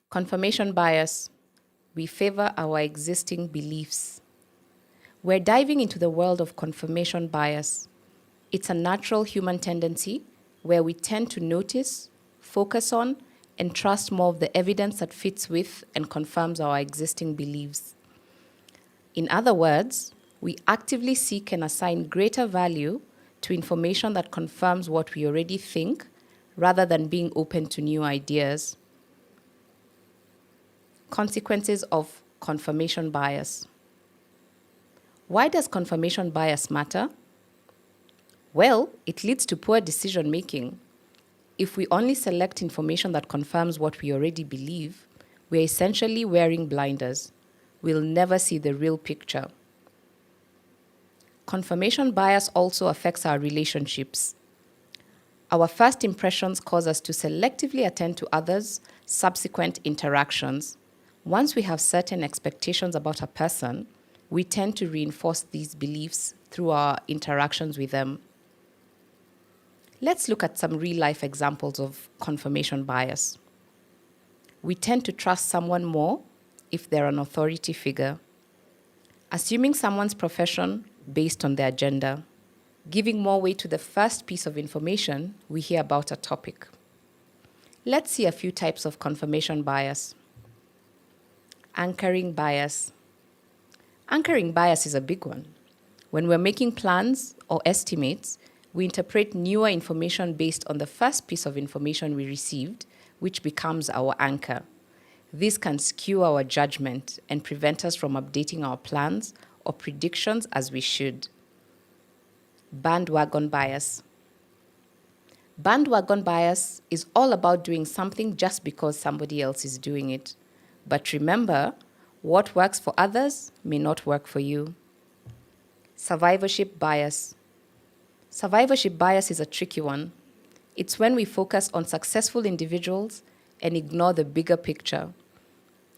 Confirmation bias. We favor our existing beliefs. We're diving into the world of confirmation bias. It's a natural human tendency where we tend to notice, focus on, and trust more of the evidence that fits with and confirms our existing beliefs. In other words, we actively seek and assign greater value to information that confirms what we already think rather than being open to new ideas. Consequences of confirmation bias. Why does confirmation bias matter? Well, it leads to poor decision making. If we only select information that confirms what we already believe, we're essentially wearing blinders. We'll never see the real picture. Confirmation bias also affects our relationships. Our first impressions cause us to selectively attend to others' subsequent interactions. Once we have certain expectations about a person, we tend to reinforce these beliefs through our interactions with them. Let's look at some real-life examples of confirmation bias. We tend to trust someone more if they're an authority figure, assuming someone's profession based on their gender, giving more weight to the first piece of information we hear about a topic. Let's see a few types of confirmation bias. Anchoring bias. Anchoring bias is a big one. When we're making plans or estimates, we interpret newer information based on the first piece of information we received, which becomes our anchor. This can skew our judgment and prevent us from updating our plans or predictions as we should. Bandwagon bias. Bandwagon bias is all about doing something just because somebody else is doing it. But remember, what works for others may not work for you. Survivorship bias. Survivorship bias is a tricky one. It's when we focus on successful individuals and ignore the bigger picture.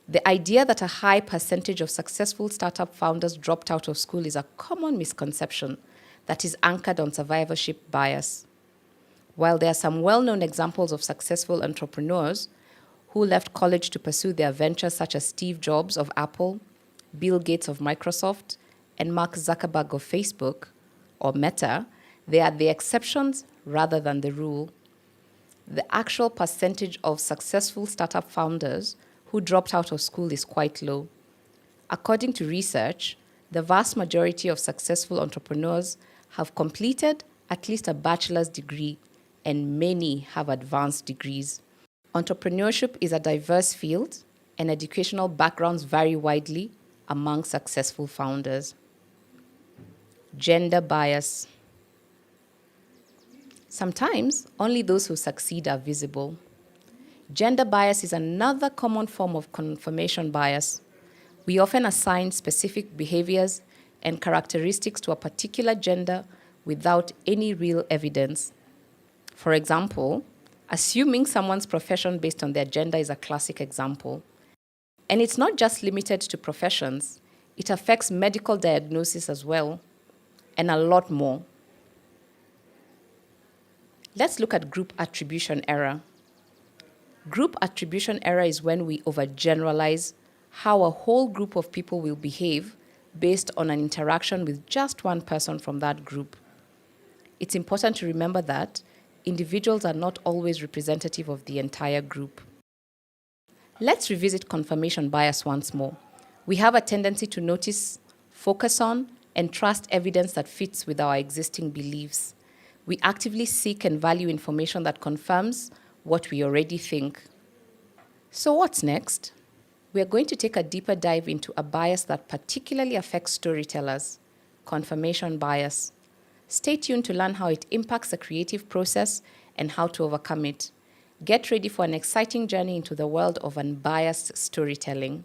The idea that a high percentage of successful startup founders dropped out of school is a common misconception that is anchored on survivorship bias. While there are some well-known examples of successful entrepreneurs who left college to pursue their ventures, such as Steve Jobs of Apple, Bill Gates of Microsoft, and Mark Zuckerberg of Facebook, or Meta, they are the exceptions rather than the rule. The actual percentage of successful startup founders who dropped out of school is quite low. According to research, the vast majority of successful entrepreneurs have completed at least a bachelor's degree, and many have advanced degrees. Entrepreneurship is a diverse field, and educational backgrounds vary widely among successful founders. Gender bias. Sometimes, only those who succeed are visible. Gender bias is another common form of confirmation bias. We often assign specific behaviors and characteristics to a particular gender without any real evidence. For example, assuming someone's profession based on their gender is a classic example. And it's not just limited to professions, it affects medical diagnosis as well, and a lot more. Let's look at group attribution error. Group attribution error is when we overgeneralize how a whole group of people will behave based on an interaction with just one person from that group. It's important to remember that individuals are not always representative of the entire group. Let's revisit confirmation bias once more. We have a tendency to notice, focus on, and trust evidence that fits with our existing beliefs. We actively seek and value information that confirms what we already think. So what's next? We are going to take a deeper dive into a bias that particularly affects storytellers, confirmation bias. Stay tuned to learn how it impacts the creative process and how to overcome it. Get ready for an exciting journey into the world of unbiased storytelling.